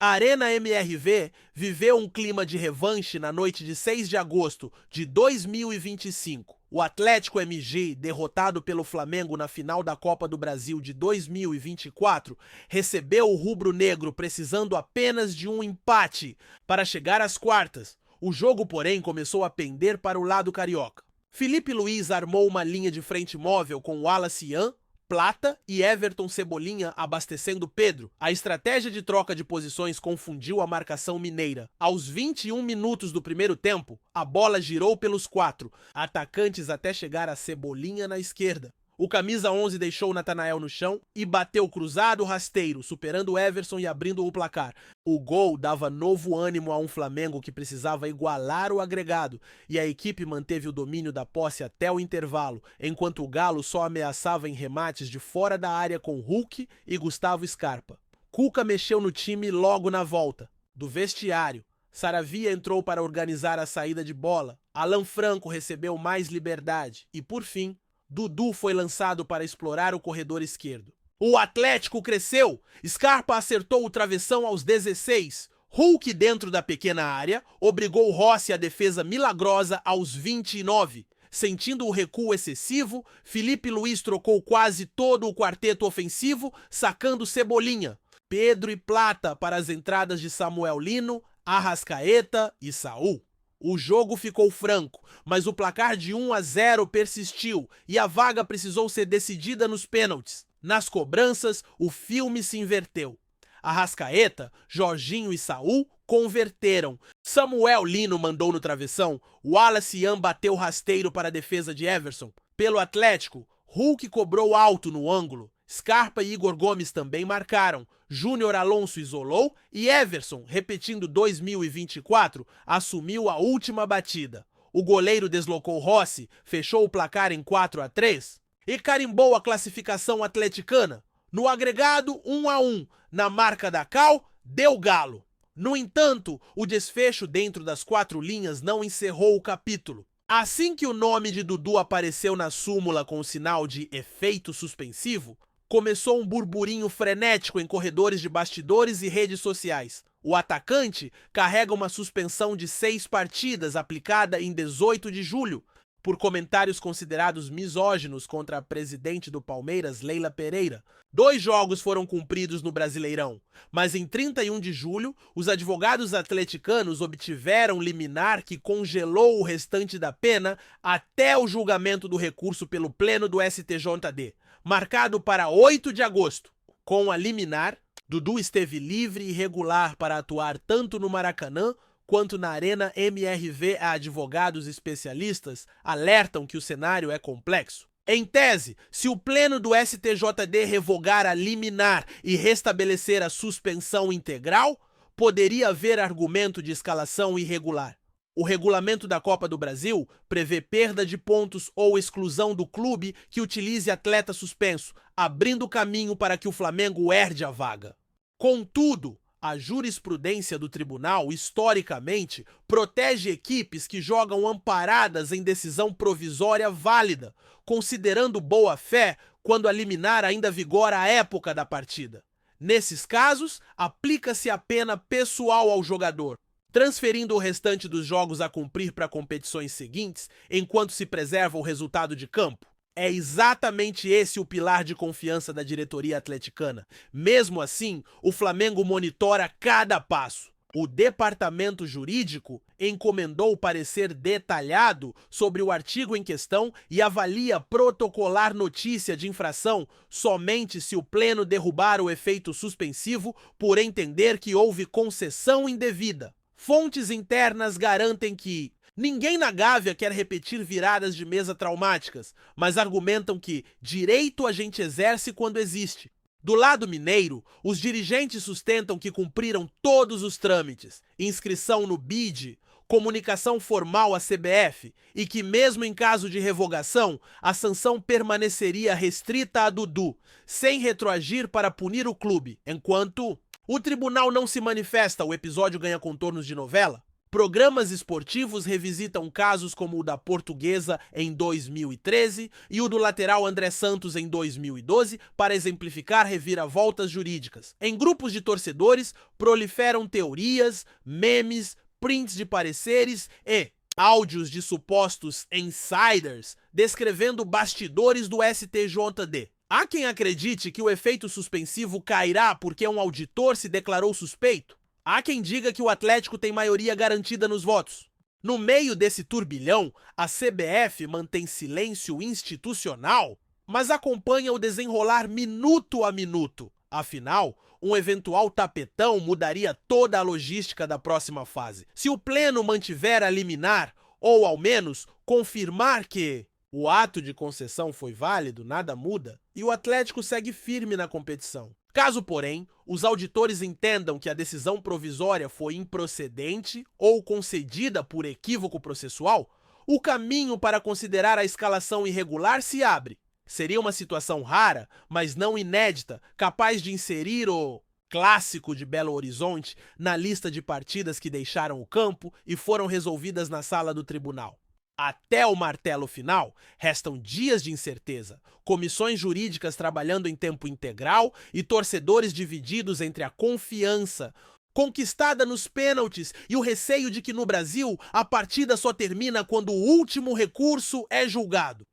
A Arena MRV viveu um clima de revanche na noite de 6 de agosto de 2025. O Atlético MG, derrotado pelo Flamengo na final da Copa do Brasil de 2024, recebeu o rubro-negro precisando apenas de um empate para chegar às quartas. O jogo, porém, começou a pender para o lado carioca. Felipe Luiz armou uma linha de frente móvel com Wallace Yan, Plata e Everton Cebolinha abastecendo Pedro. A estratégia de troca de posições confundiu a marcação mineira. Aos 21 minutos do primeiro tempo, a bola girou pelos 4 atacantes até chegar a Cebolinha na esquerda. O camisa 11 deixou Natanael no chão e bateu cruzado rasteiro, superando Everson e abrindo o placar. O gol dava novo ânimo a um Flamengo que precisava igualar o agregado, e a equipe manteve o domínio da posse até o intervalo, enquanto o Galo só ameaçava em remates de fora da área com Hulk e Gustavo Scarpa. Cuca mexeu no time logo na volta. Do vestiário, Saravia entrou para organizar a saída de bola, Alan Franco recebeu mais liberdade e, por fim, Dudu foi lançado para explorar o corredor esquerdo. O Atlético cresceu. Scarpa acertou o travessão aos 16. Hulk dentro da pequena área obrigou Rossi à defesa milagrosa aos 29. Sentindo o recuo excessivo, Felipe Luiz trocou quase todo o quarteto ofensivo, sacando Cebolinha, Pedro e Plata para as entradas de Samuel Lino, Arrascaeta e Saul. O jogo ficou franco, mas o placar de 1-0 persistiu e a vaga precisou ser decidida nos pênaltis. Nas cobranças, o filme se inverteu. Arrascaeta, Jorginho e Saul converteram. Samuel Lino mandou no travessão, Wallace Yan bateu rasteiro para a defesa de Everson. Pelo Atlético, Hulk cobrou alto no ângulo. Scarpa e Igor Gomes também marcaram. Júnior Alonso isolou e Everson, repetindo 2024, assumiu a última batida. O goleiro deslocou Rossi, fechou o placar em 4-3 e carimbou a classificação atleticana. No agregado, 1-1. Na marca da Cal, deu Galo. No entanto, o desfecho dentro das 4 linhas não encerrou o capítulo. Assim que o nome de Dudu apareceu na súmula com o sinal de efeito suspensivo, começou um burburinho frenético em corredores de bastidores e redes sociais. O atacante carrega uma suspensão de 6 partidas aplicada em 18 de julho, por comentários considerados misóginos contra a presidente do Palmeiras, Leila Pereira. 2 jogos foram cumpridos no Brasileirão, mas em 31 de julho, os advogados atleticanos obtiveram liminar que congelou o restante da pena até o julgamento do recurso pelo Pleno do STJD, marcado para 8 de agosto. Com a liminar, Dudu esteve livre e regular para atuar tanto no Maracanã quanto na Arena MRV. Advogados especialistas alertam que o cenário é complexo. Em tese, se o Pleno do STJD revogar a liminar e restabelecer a suspensão integral, poderia haver argumento de escalação irregular. O regulamento da Copa do Brasil prevê perda de pontos ou exclusão do clube que utilize atleta suspenso, abrindo caminho para que o Flamengo herde a vaga. Contudo, a jurisprudência do tribunal, historicamente, protege equipes que jogam amparadas em decisão provisória válida, considerando boa-fé quando a liminar ainda vigora à época da partida. Nesses casos, aplica-se a pena pessoal ao jogador, transferindo o restante dos jogos a cumprir para competições seguintes, enquanto se preserva o resultado de campo. É exatamente esse o pilar de confiança da diretoria atleticana. Mesmo assim, o Flamengo monitora cada passo. O departamento jurídico encomendou parecer detalhado sobre o artigo em questão e avalia protocolar notícia de infração somente se o Pleno derrubar o efeito suspensivo por entender que houve concessão indevida. Fontes internas garantem que ninguém na Gávea quer repetir viradas de mesa traumáticas, mas argumentam que direito a gente exerce quando existe. Do lado mineiro, os dirigentes sustentam que cumpriram todos os trâmites, inscrição no BID, comunicação formal à CBF e que mesmo em caso de revogação, a sanção permaneceria restrita a Dudu, sem retroagir para punir o clube, enquanto o tribunal não se manifesta, o episódio ganha contornos de novela. Programas esportivos revisitam casos como o da Portuguesa em 2013 e o do lateral André Santos em 2012 para exemplificar reviravoltas jurídicas. Em grupos de torcedores, proliferam teorias, memes, prints de pareceres e áudios de supostos insiders descrevendo bastidores do STJD. Há quem acredite que o efeito suspensivo cairá porque um auditor se declarou suspeito. Há quem diga que o Atlético tem maioria garantida nos votos. No meio desse turbilhão, a CBF mantém silêncio institucional, mas acompanha o desenrolar minuto a minuto. Afinal, um eventual tapetão mudaria toda a logística da próxima fase. Se o Pleno mantiver a liminar, ou ao menos confirmar que o ato de concessão foi válido, nada muda, e o Atlético segue firme na competição. Caso, porém, os auditores entendam que a decisão provisória foi improcedente ou concedida por equívoco processual, o caminho para considerar a escalação irregular se abre. Seria uma situação rara, mas não inédita, capaz de inserir o Clássico de Belo Horizonte na lista de partidas que deixaram o campo e foram resolvidas na sala do tribunal. Até o martelo final, restam dias de incerteza, comissões jurídicas trabalhando em tempo integral e torcedores divididos entre a confiança conquistada nos pênaltis e o receio de que no Brasil a partida só termina quando o último recurso é julgado.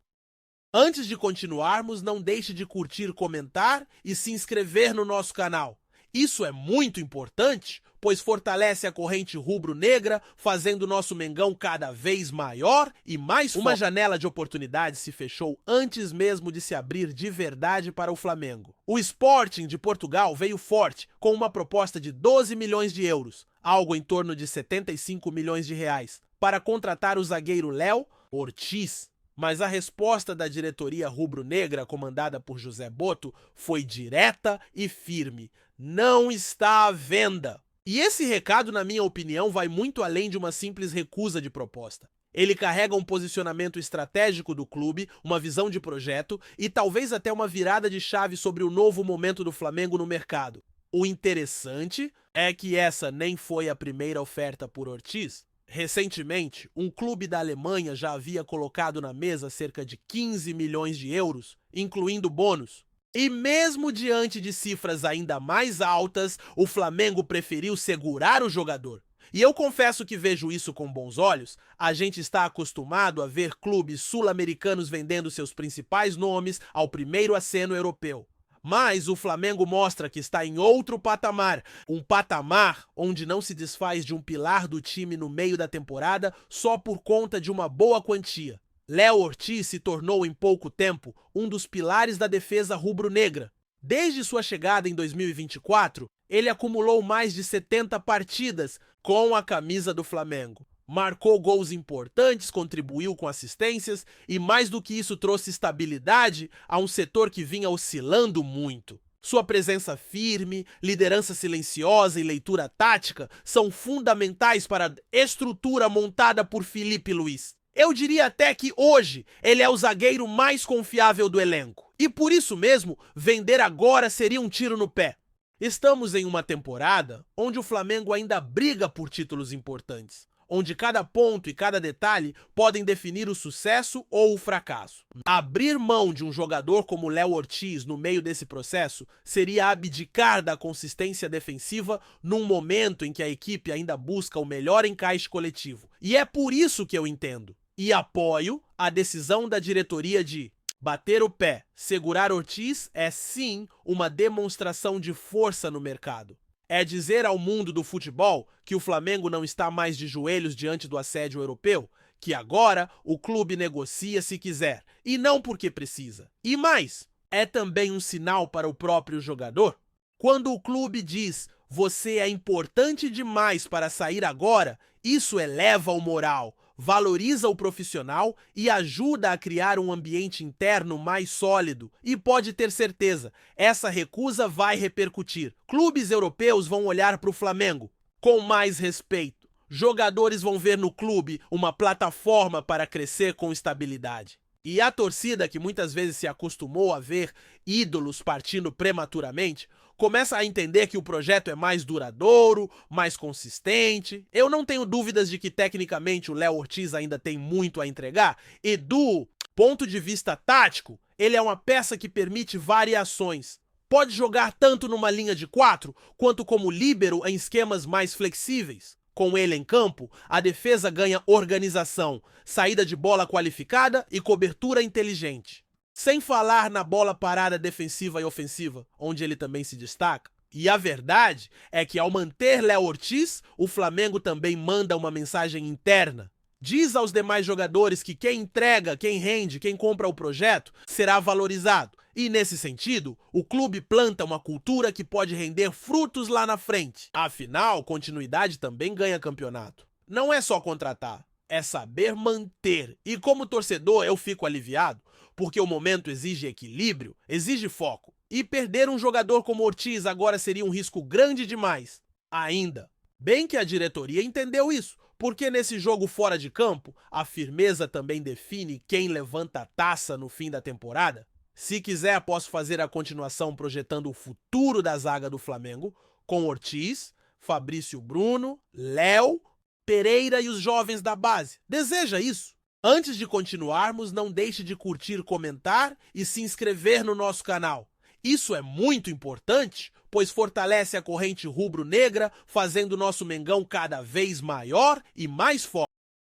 Antes de continuarmos, não deixe de curtir, comentar e se inscrever no nosso canal. Isso é muito importante, pois fortalece a corrente rubro-negra, fazendo nosso Mengão cada vez maior e mais forte. Uma janela de oportunidade se fechou antes mesmo de se abrir de verdade para o Flamengo. O Sporting de Portugal veio forte, com uma proposta de 12 milhões de euros, algo em torno de 75 milhões de reais, para contratar o zagueiro Léo Ortiz. Mas a resposta da diretoria rubro-negra, comandada por José Botto, foi direta e firme. Não está à venda. E esse recado, na minha opinião, vai muito além de uma simples recusa de proposta. Ele carrega um posicionamento estratégico do clube, uma visão de projeto e talvez até uma virada de chave sobre o novo momento do Flamengo no mercado. O interessante é que essa nem foi a primeira oferta por Ortiz. Recentemente, um clube da Alemanha já havia colocado na mesa cerca de 15 milhões de euros, incluindo bônus. E mesmo diante de cifras ainda mais altas, o Flamengo preferiu segurar o jogador. E eu confesso que vejo isso com bons olhos. A gente está acostumado a ver clubes sul-americanos vendendo seus principais nomes ao primeiro aceno europeu. Mas o Flamengo mostra que está em outro patamar, um patamar onde não se desfaz de um pilar do time no meio da temporada só por conta de uma boa quantia. Léo Ortiz se tornou em pouco tempo um dos pilares da defesa rubro-negra. Desde sua chegada em 2024, ele acumulou mais de 70 partidas com a camisa do Flamengo. Marcou gols importantes, contribuiu com assistências e, mais do que isso, trouxe estabilidade a um setor que vinha oscilando muito. Sua presença firme, liderança silenciosa e leitura tática são fundamentais para a estrutura montada por Felipe Luiz. Eu diria até que hoje ele é o zagueiro mais confiável do elenco. E por isso mesmo, vender agora seria um tiro no pé. Estamos em uma temporada onde o Flamengo ainda briga por títulos importantes, onde cada ponto e cada detalhe podem definir o sucesso ou o fracasso. Abrir mão de um jogador como Léo Ortiz no meio desse processo seria abdicar da consistência defensiva num momento em que a equipe ainda busca o melhor encaixe coletivo. E é por isso que eu entendo e apoio a decisão da diretoria de bater o pé. Segurar Ortiz é sim uma demonstração de força no mercado. É dizer ao mundo do futebol que o Flamengo não está mais de joelhos diante do assédio europeu, que agora o clube negocia se quiser, e não porque precisa. E mais, é também um sinal para o próprio jogador. Quando o clube diz, você é importante demais para sair agora, isso eleva o moral, valoriza o profissional e ajuda a criar um ambiente interno mais sólido. E pode ter certeza, essa recusa vai repercutir. Clubes europeus vão olhar para o Flamengo com mais respeito. Jogadores vão ver no clube uma plataforma para crescer com estabilidade. E a torcida, que muitas vezes se acostumou a ver ídolos partindo prematuramente, começa a entender que o projeto é mais duradouro, mais consistente. Eu não tenho dúvidas de que tecnicamente o Léo Ortiz ainda tem muito a entregar, e do ponto de vista tático, ele é uma peça que permite variações. Pode jogar tanto numa linha de 4, quanto como líbero em esquemas mais flexíveis. Com ele em campo, a defesa ganha organização, saída de bola qualificada e cobertura inteligente. Sem falar na bola parada defensiva e ofensiva, onde ele também se destaca. E a verdade é que ao manter Léo Ortiz, o Flamengo também manda uma mensagem interna. Diz aos demais jogadores que quem entrega, quem rende, quem compra o projeto, será valorizado. E nesse sentido, o clube planta uma cultura que pode render frutos lá na frente. Afinal, continuidade também ganha campeonato. Não é só contratar, é saber manter. E como torcedor eu fico aliviado, porque o momento exige equilíbrio, exige foco. E perder um jogador como Ortiz agora seria um risco grande demais. Ainda bem que a diretoria entendeu isso, porque nesse jogo fora de campo, a firmeza também define quem levanta a taça no fim da temporada. Se quiser, posso fazer a continuação projetando o futuro da zaga do Flamengo, com Ortiz, Fabrício Bruno, Léo, Pereira e os jovens da base. Deseja isso? Antes de continuarmos, não deixe de curtir, comentar e se inscrever no nosso canal. Isso é muito importante, pois fortalece a corrente rubro-negra, fazendo nosso Mengão cada vez maior e mais forte.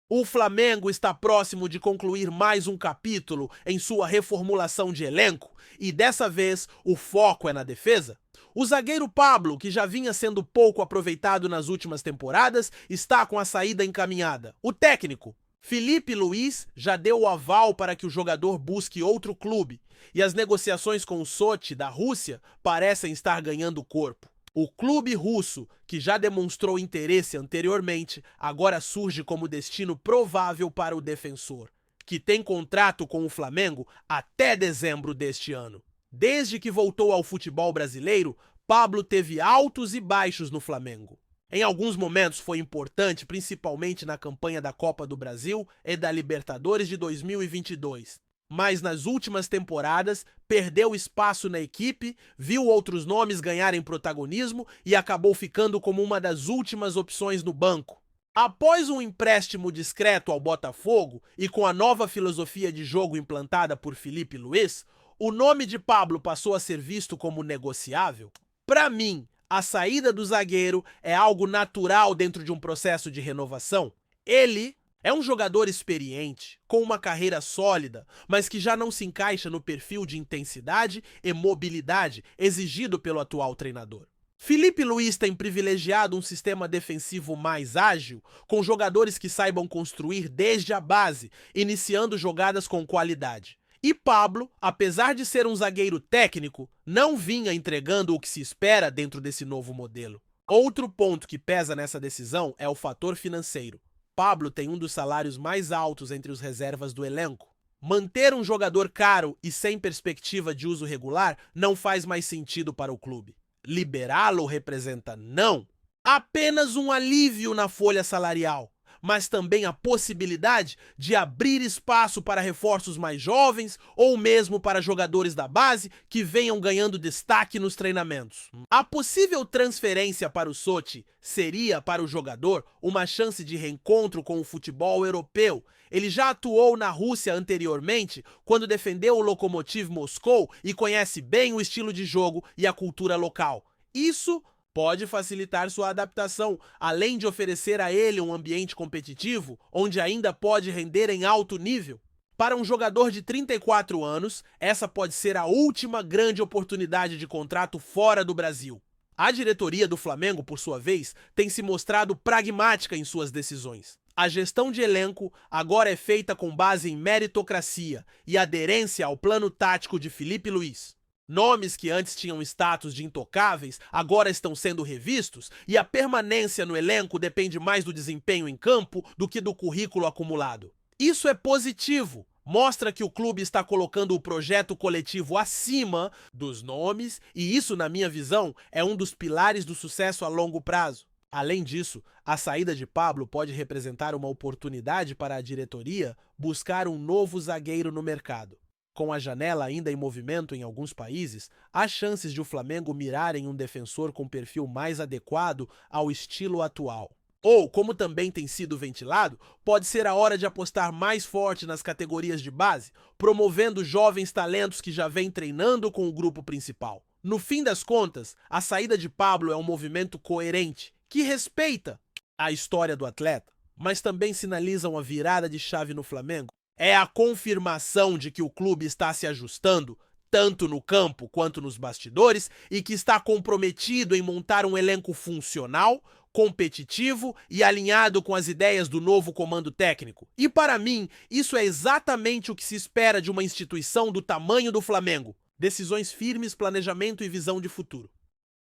O Flamengo está próximo de concluir mais um capítulo em sua reformulação de elenco e dessa vez o foco é na defesa. O zagueiro Pablo, que já vinha sendo pouco aproveitado nas últimas temporadas, está com a saída encaminhada. O técnico, Filipe Luís, já deu o aval para que o jogador busque outro clube e as negociações com o Sochi da Rússia parecem estar ganhando corpo. O clube russo, que já demonstrou interesse anteriormente, agora surge como destino provável para o defensor, que tem contrato com o Flamengo até dezembro deste ano. Desde que voltou ao futebol brasileiro, Pablo teve altos e baixos no Flamengo. Em alguns momentos foi importante, principalmente na campanha da Copa do Brasil e da Libertadores de 2022. Mas nas últimas temporadas perdeu espaço na equipe, viu outros nomes ganharem protagonismo e acabou ficando como uma das últimas opções no banco. Após um empréstimo discreto ao Botafogo e com a nova filosofia de jogo implantada por Filipe Luís, o nome de Pablo passou a ser visto como negociável. Para mim, a saída do zagueiro é algo natural dentro de um processo de renovação. Ele é um jogador experiente, com uma carreira sólida, mas que já não se encaixa no perfil de intensidade e mobilidade exigido pelo atual treinador. Filipe Luís tem privilegiado um sistema defensivo mais ágil, com jogadores que saibam construir desde a base, iniciando jogadas com qualidade. E Pablo, apesar de ser um zagueiro técnico, não vinha entregando o que se espera dentro desse novo modelo. Outro ponto que pesa nessa decisão é o fator financeiro. Pablo tem um dos salários mais altos entre os reservas do elenco. Manter um jogador caro e sem perspectiva de uso regular não faz mais sentido para o clube. Liberá-lo representa não apenas um alívio na folha salarial, mas também a possibilidade de abrir espaço para reforços mais jovens ou mesmo para jogadores da base que venham ganhando destaque nos treinamentos. A possível transferência para o Sochi seria, para o jogador, uma chance de reencontro com o futebol europeu. Ele já atuou na Rússia anteriormente, quando defendeu o Lokomotiv Moscou e conhece bem o estilo de jogo e a cultura local. Isso pode facilitar sua adaptação, além de oferecer a ele um ambiente competitivo, onde ainda pode render em alto nível. Para um jogador de 34 anos, essa pode ser a última grande oportunidade de contrato fora do Brasil. A diretoria do Flamengo, por sua vez, tem se mostrado pragmática em suas decisões. A gestão de elenco agora é feita com base em meritocracia e aderência ao plano tático de Filipe Luís. Nomes que antes tinham status de intocáveis agora estão sendo revistos e a permanência no elenco depende mais do desempenho em campo do que do currículo acumulado. Isso é positivo, mostra que o clube está colocando o projeto coletivo acima dos nomes e isso, na minha visão, é um dos pilares do sucesso a longo prazo. Além disso, a saída de Pablo pode representar uma oportunidade para a diretoria buscar um novo zagueiro no mercado. Com a janela ainda em movimento em alguns países, há chances de o Flamengo mirar em um defensor com perfil mais adequado ao estilo atual. Ou, como também tem sido ventilado, pode ser a hora de apostar mais forte nas categorias de base, promovendo jovens talentos que já vêm treinando com o grupo principal. No fim das contas, a saída de Pablo é um movimento coerente, que respeita a história do atleta, mas também sinaliza uma virada de chave no Flamengo. É a confirmação de que o clube está se ajustando, tanto no campo quanto nos bastidores, e que está comprometido em montar um elenco funcional, competitivo e alinhado com as ideias do novo comando técnico. E para mim, isso é exatamente o que se espera de uma instituição do tamanho do Flamengo. Decisões firmes, planejamento e visão de futuro.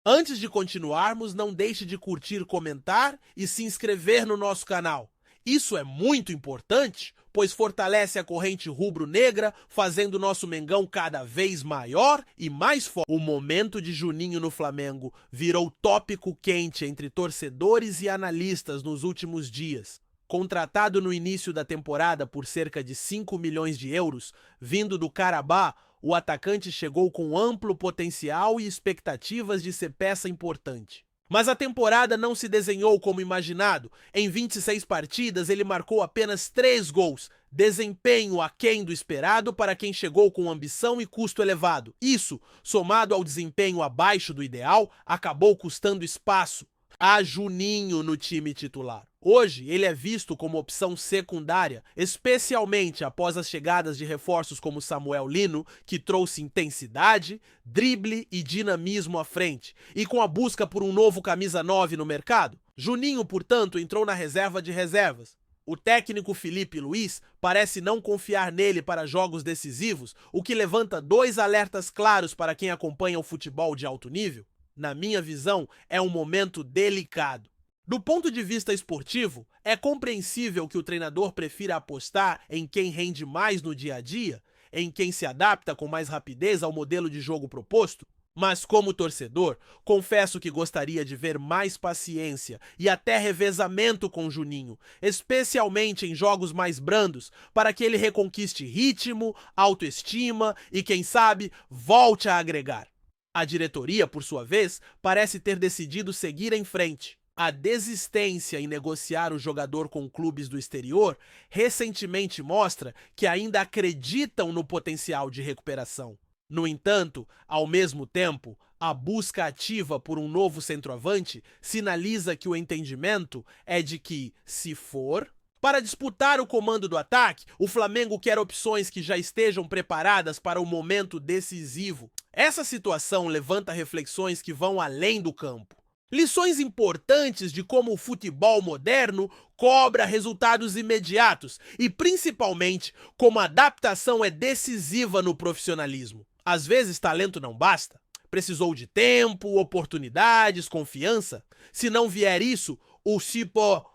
Antes de continuarmos, não deixe de curtir, comentar e se inscrever no nosso canal. Isso é muito importante, pois fortalece a corrente rubro-negra, fazendo nosso Mengão cada vez maior e mais forte. O momento de Juninho no Flamengo virou tópico quente entre torcedores e analistas nos últimos dias. Contratado no início da temporada por cerca de 5 milhões de euros, vindo do Karabakh, o atacante chegou com amplo potencial e expectativas de ser peça importante. Mas a temporada não se desenhou como imaginado. Em 26 partidas, ele marcou apenas 3 gols. Desempenho aquém do esperado para quem chegou com ambição e custo elevado. Isso, somado ao desempenho abaixo do ideal, acabou custando espaço a Juninho no time titular. Hoje, ele é visto como opção secundária, especialmente após as chegadas de reforços como Samuel Lino, que trouxe intensidade, drible e dinamismo à frente, e com a busca por um novo camisa 9 no mercado. Juninho, portanto, entrou na reserva de reservas. O técnico Felipe Luiz parece não confiar nele para jogos decisivos, o que levanta 2 alertas claros para quem acompanha o futebol de alto nível. Na minha visão, é um momento delicado. Do ponto de vista esportivo, é compreensível que o treinador prefira apostar em quem rende mais no dia a dia, em quem se adapta com mais rapidez ao modelo de jogo proposto. Mas como torcedor, confesso que gostaria de ver mais paciência e até revezamento com Juninho, especialmente em jogos mais brandos, para que ele reconquiste ritmo, autoestima e, quem sabe, volte a agregar. A diretoria, por sua vez, parece ter decidido seguir em frente. A desistência em negociar o jogador com clubes do exterior recentemente mostra que ainda acreditam no potencial de recuperação. No entanto, ao mesmo tempo, a busca ativa por um novo centroavante sinaliza que o entendimento é de que, se for, para disputar o comando do ataque, o Flamengo quer opções que já estejam preparadas para o momento decisivo. Essa situação levanta reflexões que vão além do campo. Lições importantes de como o futebol moderno cobra resultados imediatos e, principalmente, como a adaptação é decisiva no profissionalismo. Às vezes, talento não basta. Precisou de tempo, oportunidades, confiança. Se não vier isso, o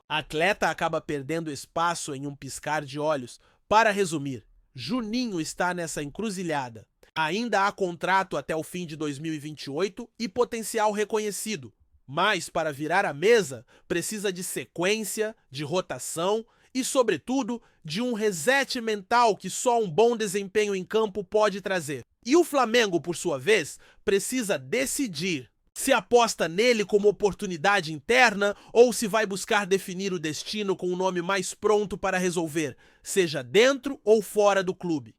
atleta acaba perdendo espaço em um piscar de olhos. Para resumir, Juninho está nessa encruzilhada. Ainda há contrato até o fim de 2028 e potencial reconhecido. Mas, para virar a mesa, precisa de sequência, de rotação e, sobretudo, de um reset mental que só um bom desempenho em campo pode trazer. E o Flamengo, por sua vez, precisa decidir se aposta nele como oportunidade interna ou se vai buscar definir o destino com um nome mais pronto para resolver, seja dentro ou fora do clube.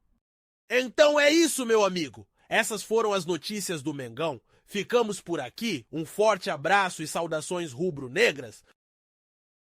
Então é isso, meu amigo. Essas foram as notícias do Mengão. Ficamos por aqui. Um forte abraço e saudações rubro-negras.